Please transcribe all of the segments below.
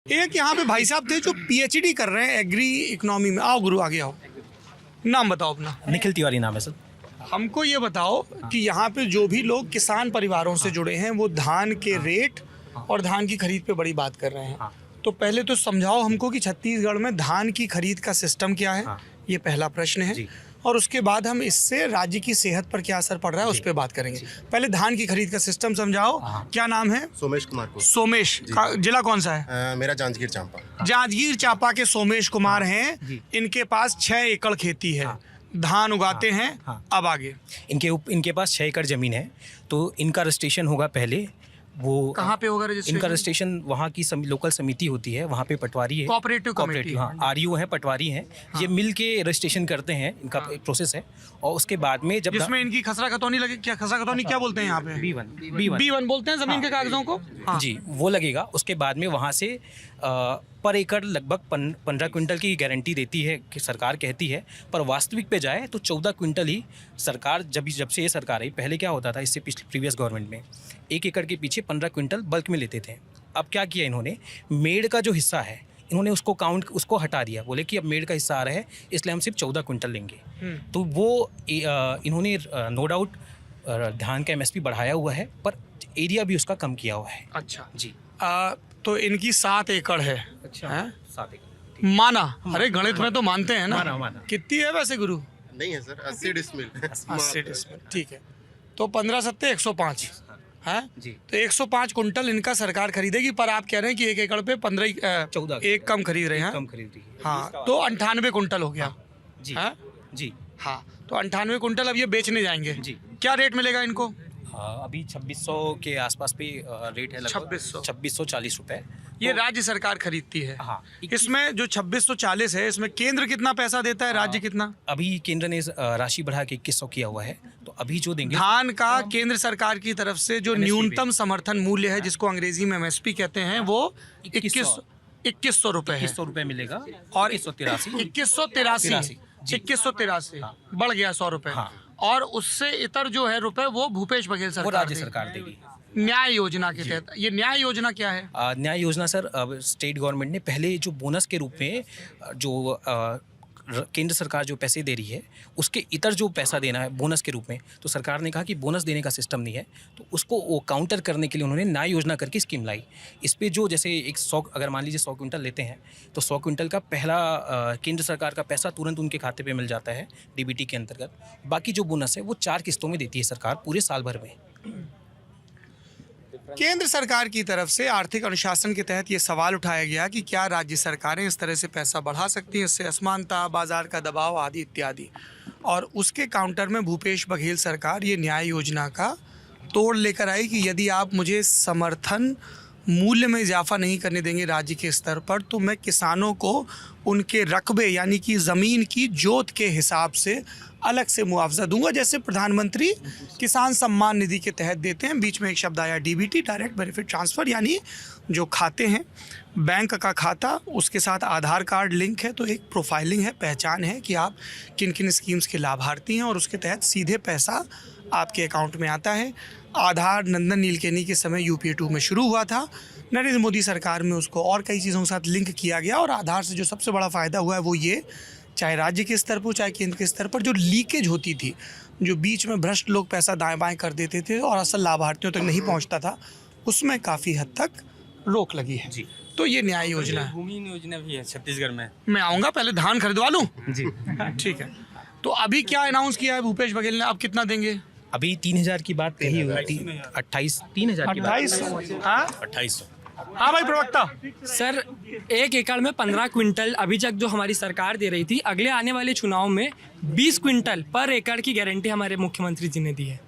एक यहाँ पे भाई साहब थे जो पीएचडी कर रहे हैं एग्री इकोनॉमी में। आओ गुरु आगे आओ, नाम बताओ अपना। निखिल तिवारी नाम है सर। हमको ये बताओ कि यहाँ पे जो भी लोग किसान परिवारों से जुड़े हैं वो धान के रेट और धान की खरीद पे बड़ी बात कर रहे हैं। तो पहले तो समझाओ हमको कि छत्तीसगढ़ में धान की खरीद का सिस्टम क्या है, ये पहला प्रश्न है। और उसके बाद हम इससे राज्य की सेहत पर क्या असर पड़ रहा है उस पर बात करेंगे। पहले धान की खरीद का सिस्टम समझाओ। क्या नाम है? सोमेश कुमार को। सोमेश, जिला कौन सा है? मेरा जांजगीर चांपा। जांजगीर चांपा के सोमेश कुमार हैं। इनके पास 6 एकड़ खेती है, धान उगाते हैं। अब आगे इनके पास 6 एकड़ ज़मीन है, तो इनका रजिस्ट्रेशन होगा पहले। वो कहाँ पे होगा रजिस्ट्रेशन? इनका रजिस्ट्रेशन वहाँ की लोकल समिति होती है, वहाँ पे पटवारी है, कोऑपरेटिव कमेटी, हाँ, आरयू है, पटवारी हैं। ये मिल के रजिस्ट्रेशन करते हैं, इनका प्रोसेस है। और उसके बाद में जब जिसमें इनकी खसरा खतौनी लगे, क्या खसरा खतौनी क्या बोलते हैं यहाँ पे? B1 बोलते हैं जमीन के कागजों को। जी, वो लगेगा। उसके बाद में वहाँ से पर एकड़ लगभग 15 क्विंटल की गारंटी देती है कि सरकार कहती है, पर वास्तविक पे जाए तो 14 क्विंटल ही सरकार जब से ये सरकार आई। पहले क्या होता था, इससे प्रीवियस गवर्नमेंट में 1 एकड़ के पीछे 15 क्विंटल बल्क में लेते थे। अब क्या किया इन्होंने, मेड़ का जो हिस्सा है इन्होंने उसको हटा दिया। बोले कि अब मेड़ का हिस्सा आ रहा है, इसलिए हम सिर्फ 14 क्विंटल लेंगे। तो वो इन्होंने नो डाउट धान का MSP बढ़ाया हुआ है, पर एरिया भी उसका कम किया हुआ है। अच्छा जी। तो इनकी 7 एकड़ है। अच्छा, 7 एकड़ माना। अरे गणित में तो मानते हैं ना। माना। कितनी है वैसे गुरु? नहीं है सर, 80 डिसमिल। 80 डिसमिल, ठीक है। तो 15 सत्ते 105 है जी। तो 105 कुंटल इनका सरकार खरीदेगी। पर आप कह रहे हैं कि 1 एकड़ पे 14 एक कम खरीद रहे हैं। कम खरीद रही है। हाँ, तो 98 कुंटल हो गया। जी हाँ जी। हाँ, तो 98 कुंटल अब ये बेचने जाएंगे। जी। क्या रेट मिलेगा इनको? अभी 2600 के आसपास पे रेट है, लगभग 2640 रुपए। ये राज्य सरकार खरीदती है। हाँ। इसमें जो 2640 है, इसमें केंद्र कितना पैसा देता है, राज्य कितना? अभी केंद्र ने राशि बढ़ा के 2100 किया हुआ है, तो अभी जो देंगे धान का केंद्र सरकार की तरफ से जो न्यूनतम समर्थन मूल्य है, जिसको अंग्रेजी में MSP कहते हैं, वो 2100 रुपए है। 2100 रुपए मिलेगा। और 2183 2183 बढ़ गया 100 रुपए। और उससे इतर जो है रुपए वो भूपेश बघेल वो सरकार राज्य सरकार देगी। न्याय योजना के तहत। ये न्याय योजना क्या है? न्याय योजना सर, स्टेट गवर्नमेंट ने पहले जो बोनस के रूप में जो केंद्र सरकार जो पैसे दे रही है, उसके इतर जो पैसा देना है बोनस के रूप में, तो सरकार ने कहा कि बोनस देने का सिस्टम नहीं है, तो उसको वो काउंटर करने के लिए उन्होंने न्याय योजना करके स्कीम लाई। इस पे जो जैसे 100, अगर मान लीजिए 100 क्विंटल लेते हैं, तो 100 क्विंटल का पहला केंद्र सरकार का पैसा तुरंत उनके खाते पे मिल जाता है DBT के अंतर्गत। बाकी जो बोनस है वो 4 किस्तों में देती है सरकार पूरे साल भर में। केंद्र सरकार की तरफ से आर्थिक अनुशासन के तहत ये सवाल उठाया गया कि क्या राज्य सरकारें इस तरह से पैसा बढ़ा सकती हैं, इससे असमानता, बाजार का दबाव आदि इत्यादि। और उसके काउंटर में भूपेश बघेल सरकार ये न्याय योजना का तोड़ लेकर आई कि यदि आप मुझे समर्थन मूल्य में इजाफा नहीं करने देंगे राज्य के स्तर पर, तो मैं किसानों को उनके रकबे यानी कि ज़मीन की जोत के हिसाब से अलग से मुआवजा दूंगा, जैसे प्रधानमंत्री किसान सम्मान निधि के तहत देते हैं। बीच में एक शब्द आया DBT, डायरेक्ट बेनिफिट ट्रांसफ़र, यानी जो खाते हैं, बैंक का खाता, उसके साथ आधार कार्ड लिंक है, तो एक प्रोफाइलिंग है, पहचान है कि आप किन किन स्कीम्स के लाभार्थी हैं, और उसके तहत सीधे पैसा आपके अकाउंट में आता है। आधार नंदन नीलकेनी के समय UPA 2 में शुरू हुआ था, नरेंद्र मोदी सरकार में उसको और कई चीज़ों के साथ लिंक किया गया। और आधार से जो सबसे बड़ा फ़ायदा हुआ है वो ये, चाहे राज्य के स्तर पर चाहे केंद्र के स्तर पर, जो लीकेज होती थी, जो बीच में भ्रष्ट लोग पैसा दाएं बाएं कर देते थे और असल लाभार्थियों तक नहीं पहुंचता था, उसमें काफ़ी हद तक रोक लगी है। जी। तो ये न्याय योजना है। भूमि योजना भी है छत्तीसगढ़ में। मैं आऊँगा, पहले धान खरीदवा लूँ। जी। ठीक है। तो अभी क्या अनाउंस किया है भूपेश बघेल ने, अब कितना देंगे? अभी 3000 की बात कही हुई थी, 3000 की बात। 2800। हाँ भाई प्रवक्ता। सर 1 एकड़ में 15 क्विंटल अभी तक जो हमारी सरकार दे रही थी, अगले आने वाले चुनाव में 20 क्विंटल पर एकड़ की गारंटी हमारे मुख्यमंत्री जी ने दी है।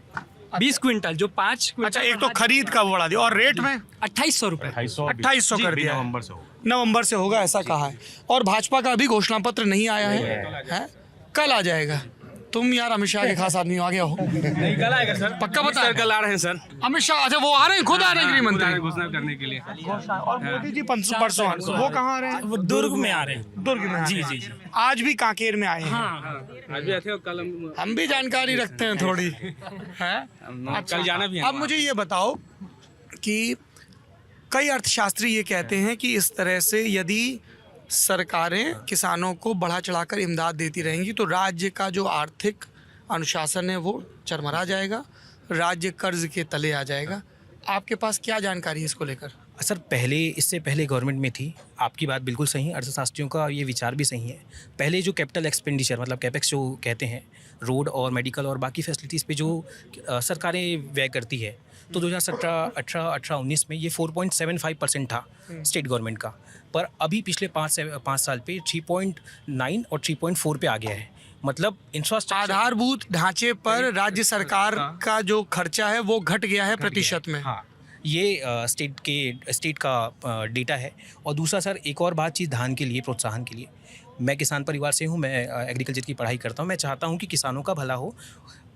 20 क्विंटल जो 5 क्विंटल। अच्छा, एक तो खरीद का वो बढ़ा दिया, और रेट में 2800 रुपये। 2800 कर दिया। नवंबर से होगा ऐसा कहा है। और भाजपा का अभी घोषणा पत्र नहीं आया है, कल आ जाएगा। तुम यार अमित शाह के खास आदमी हो, आ गया हो। नहीं, कल आएगा सर, पक्का बता? सर कल आ रहे हैं सर। अमित शाह, अच्छा वो आ रहे हैं, खुद आ रहे हैं गृह मंत्री घोषणा करने के लिए। और मोदी जी परसों आ रहे हैं। वो कहाँ आ रहे हैं? वो दुर्ग में आ रहे हैं। दुर्ग में? जी जी जी। आज भी कांकेर में आए हैं। आज भी आते हो, कल हम भी जानकारी रखते हैं थोड़ी, है? कल जाना भी है। अब मुझे ये बताओ कि कई अर्थशास्त्री ये कहते हैं कि इस तरह से यदि सरकारें किसानों को बढ़ा चढ़ाकर इमदाद देती रहेंगी तो राज्य का जो आर्थिक अनुशासन है वो चरमरा जाएगा, राज्य कर्ज के तले आ जाएगा। आपके पास क्या जानकारी है इसको लेकर? सर पहले, इससे पहले गवर्नमेंट में थी, आपकी बात बिल्कुल सही है, अर्थशास्त्रियों का ये विचार भी सही है। पहले जो कैपिटल एक्सपेंडिचर मतलब कैपेक्स जो कहते हैं, रोड और मेडिकल और बाकी फैसिलिटीज़ पे जो सरकारें व्यय करती है, तो 2017-18-19 में ये 4.75% था स्टेट गवर्नमेंट का, पर अभी पिछले 5 साल पे 3.9 और 3.4 पे आ गया है। मतलब इंफ्रास्ट्रक्चर, आधारभूत ढांचे पर राज्य सरकार का जो खर्चा है वो घट गया है प्रतिशत में। हाँ, ये स्टेट का डेटा है। और दूसरा सर, एक और बात चीज़ धान के लिए, प्रोत्साहन के लिए, मैं किसान परिवार से हूँ, मैं एग्रीकल्चर की पढ़ाई करता हूँ, मैं चाहता हूँ कि किसानों का भला हो,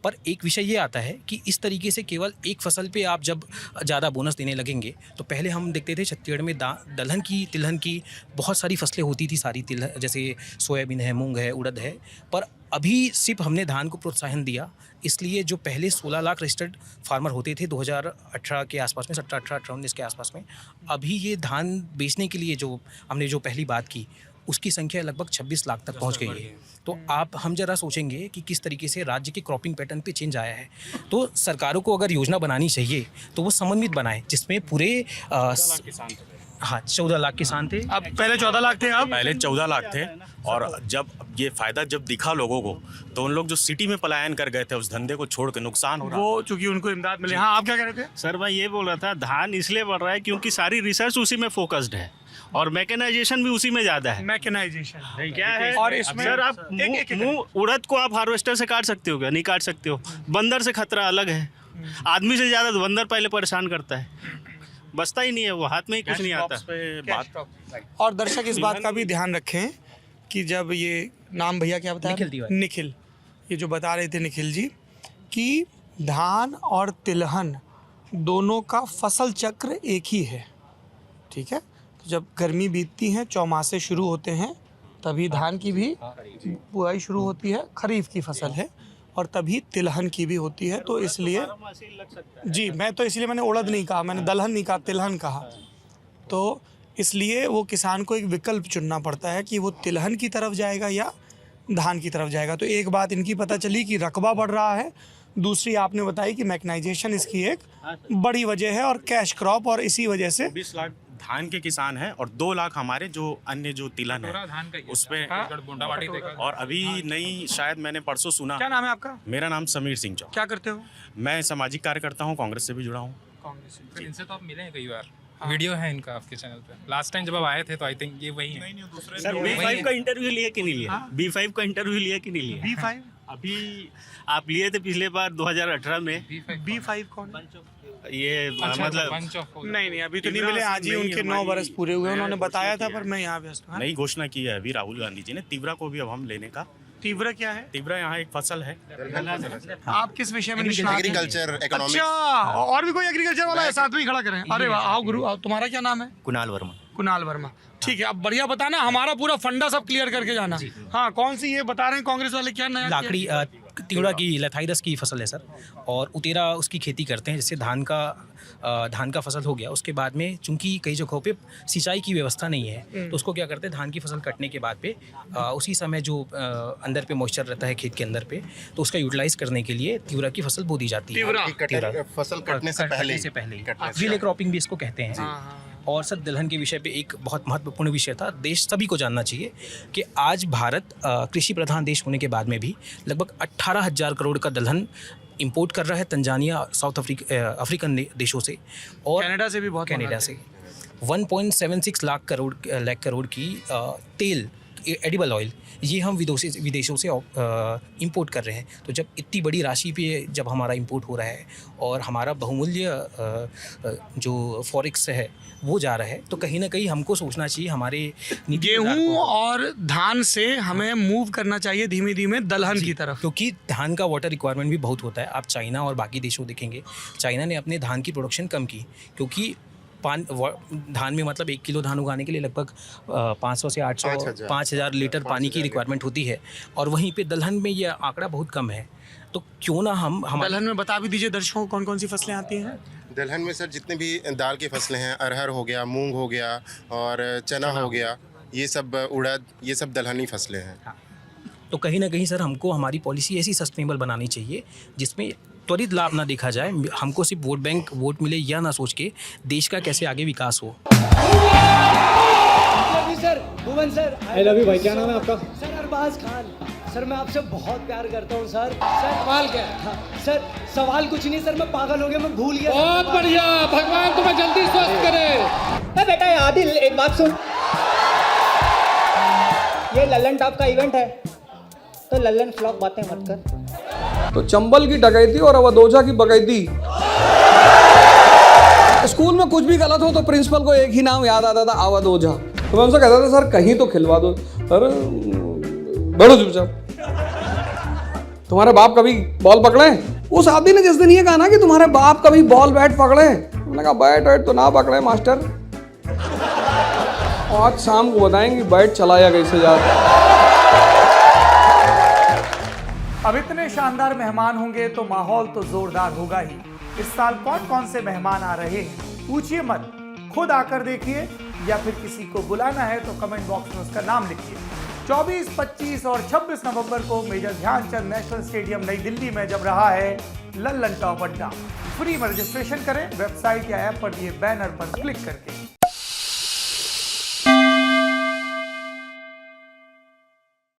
पर एक विषय ये आता है कि इस तरीके से केवल एक फसल पे आप जब ज़्यादा बोनस देने लगेंगे, तो पहले हम देखते थे छत्तीसगढ़ में दलहन की, तिलहन की बहुत सारी फसलें होती थी, सारी तिलहन जैसे सोयाबीन है, मूंग है, उड़द है, पर अभी सिर्फ हमने धान को प्रोत्साहन दिया। इसलिए जो पहले 16 लाख रजिस्टर्ड फार्मर होते थे 2018 के आसपास में, 17-18-19 के आसपास में, अभी ये धान बेचने के लिए जो हमने जो पहली बात की, उसकी संख्या लगभग 26 लाख तक पहुंच गई है। तो हम जरा सोचेंगे कि किस तरीके से राज्य के क्रॉपिंग पैटर्न पे चेंज आया है। तो सरकारों को अगर योजना बनानी चाहिए तो वो समन्वित बनाए, जिसमें पूरे 14 लाख किसान थे। अब पहले 14 लाख थे, अब पहले 14 लाख थे। और जब ये फायदा जब दिखा लोगों को, तो उन लोग जो सिटी में पलायन कर गए थे, उस धंधे को छोड़ के नुकसान हो रहा। वो चूंकि उनको इमदाद मिले। हाँ, आप क्या कह रहे थे? सर मैं ये बोल रहा था, धान इसलिए बढ़ रहा है क्योंकि सारी रिसर्च उसी में फोकस्ड है और मैकेनाइजेशन भी उसी में ज़्यादा है। मैकेनाइजेशन क्या है और इसमें सर, आप उड़द को आप हार्वेस्टर से काट सकते हो क्या? नहीं काट सकते हो। बंदर से खतरा अलग है, आदमी से ज़्यादा बंदर पहले परेशान करता है, बचता ही नहीं है, वो हाथ में ही कुछ नहीं आता। और दर्शक इस बात का भी ध्यान रखें कि जब ये नाम भैया क्या बताया? निखिल तिवारी। निखिल, ये जो बता रहे थे निखिल जी कि धान और तिलहन दोनों का फसल चक्र एक ही है, ठीक है। तो जब गर्मी बीतती है, चौमासे शुरू होते हैं, तभी धान की भी बुआई शुरू होती है, खरीफ की फसल है, और तभी तिलहन की भी होती है। तो इसलिए जी, मैं तो इसलिए मैंने उड़द नहीं कहा, मैंने दलहन नहीं कहा, तिलहन कहा। तो इसलिए वो किसान को एक विकल्प चुनना पड़ता है कि वो तिलहन की तरफ जाएगा या धान की तरफ जाएगा। तो एक बात इनकी पता चली कि रकबा बढ़ रहा है, दूसरी आपने बताई कि मैकेनाइजेशन इसकी एक बड़ी वजह है और कैश क्रॉप, और इसी वजह से 20 लाख धान के किसान हैं और 2 लाख हमारे जो अन्य जो तिलहन है उसमें। और अभी नई, शायद मैंने परसों सुना। क्या नाम है आपका? मेरा नाम समीर सिंह चौक। क्या करते हो? मैं सामाजिक कार्यकर्ता हूँ, कांग्रेस से भी जुड़ा हूँ। सर इनसे तो आप मिले हैं कई बार, वीडियो है इनका आपके चैनल पे। लास्ट टाइम जब आप आए थे तो आई थिंक ये वही है। सर B5 का इंटरव्यू लिया कि नहीं लिया? B5 का इंटरव्यू लिया कि नहीं लिया? B5 अभी आप लिए थे पिछले बार 2018 में। B5 कौन? ये मतलब नहीं, अभी तो नहीं मिले। आज ही उनके 9 बरस पूरे हुए, उन्होंने बताया था, पर मैं यहाँ व्यस्त हूँ। नई घोषणा की है अभी राहुल गांधी जी ने, तीव्रा को भी अब हम लेने का। तीव्र क्या है? तीव्रा यहाँ एक फसल है। आप किस विषय में निष्णात हैं? Agriculture, economics. अच्छा, और भी कोई एग्रीकल्चर वाला है साथ में ही खड़ा करें? अरे वाह, आओ गुरु, आओ। तुम्हारा क्या नाम है? कुणाल वर्मा। कुणाल वर्मा, ठीक है। अब बढ़िया बताना, हमारा पूरा फंडा सब क्लियर करके जाना। हाँ, कौन सी ये बता रहे हैं कांग्रेस वाले, क्या नया किया? लाकड़ी तिवड़ा की लथाइदस की फसल है सर, और उतेरा उसकी खेती करते हैं। जैसे धान का फसल हो गया, उसके बाद में चूंकि कई जगहों पे सिंचाई की व्यवस्था नहीं है, तो उसको क्या करते हैं, धान की फसल कटने के बाद पे उसी समय जो अंदर पे मॉइस्चर रहता है खेत के अंदर पे, तो उसका यूटिलाइज करने के लिए तिवड़ा की फसल बो दी जाती है। फसल कटने से पहले ही रिले क्रॉपिंग भी इसको कहते हैं। और सर दलहन के विषय पे एक बहुत महत्वपूर्ण विषय था, देश सभी को जानना चाहिए कि आज भारत कृषि प्रधान देश होने के बाद में भी लगभग 18,000 करोड़ का दलहन इंपोर्ट कर रहा है तंजानिया, साउथ अफ्रीकन देशों से, और कनाडा से भी बहुत, कनाडा से 1.76 लाख करोड़ की तेल, एडिबल ऑयल, ये हम विदेशों से इंपोर्ट कर रहे हैं। तो जब इतनी बड़ी राशि पे जब हमारा इंपोर्ट हो रहा है और हमारा बहुमूल्य जो फॉरेक्स है वो जा रहा है, तो कहीं ना कहीं हमको सोचना चाहिए, हमारे गेहूं और धान से हमें मूव करना चाहिए धीमे धीमे दलहन की तरफ, क्योंकि धान का वाटर रिक्वायरमेंट भी बहुत होता है। आप चाइना और बाकी देशों देखेंगे, चाइना ने अपने धान की प्रोडक्शन कम की, क्योंकि धान में मतलब 1 किलो धान उगाने के लिए लगभग 500 से 800 5,000 लीटर पानी की रिक्वायरमेंट होती है, और वहीं पे दलहन में ये आंकड़ा बहुत कम है। तो क्यों ना हम दलहन में बता भी दीजिए दर्शकों को कौन कौन सी फसलें आती हैं? दलहन में सर जितने भी दाल की फसलें हैं, अरहर हो गया, मूंग हो गया और चना हो गया, ये सब उड़द, ये सब दलहनी फसलें हैं। तो कहीं ना कहीं सर हमको हमारी पॉलिसी ऐसी सस्टेनेबल बनानी चाहिए जिसमें त्वरित लाभ ना देखा जाए। हमको सिर्फ वोट बैंक वोट मिले यह ना सोच के देश का कैसे आगे विकास हो। Sir Bhuvan sir, I love you भाई। क्या नाम है आपका? सर अरबाज खान। सर मैं आपसे बहुत प्यार करता हूँ सर। सवाल क्या है? हाँ, सर सवाल कुछ नहीं सर, मैं पागल हो गया, मैं भूल गया। बहुत बढ़िया, भगवान तुम्हें जल्दी स्वस्थ करे। बेटा आदिल, एक बात सुन, ये लल्लन टॉप का इवेंट है तो लल्लन फ्लॉप बातें मत कर। तो चंबल की डकैती और अवधोजा की बकैती। स्कूल में कुछ भी गलत हो तो प्रिंसिपल को एक ही नाम याद आता था, अवधोजा। तो मैं उनसे कहता था सर कहीं तो खिलवा दो। सर बैठो चुपचाप। तुम्हारे बाप कभी बॉल पकड़े? उस आदमी ने जिस दिन ये कहा ना कि तुम्हारे बाप कभी बॉल बैट पकड़े, मैंने कहा बैट वैट तो ना पकड़े मास्टर, आज शाम को बताएंगे बैट चलाया कैसे जाता। अब इतने शानदार मेहमान होंगे तो माहौल तो जोरदार होगा ही। इस साल कौन कौन से मेहमान आ रहे हैं पूछिए मत, खुद आकर देखिए, या फिर किसी को बुलाना है तो कमेंट बॉक्स में उसका नाम लिखिए। 24, 25 और 26 नवंबर को मेजर ध्यानचंद नेशनल स्टेडियम नई दिल्ली में जब रहा है लल्लन टॉप अड्डा। फ्री में रजिस्ट्रेशन करें वेबसाइट या ऐप पर दिए बैनर पर क्लिक करके।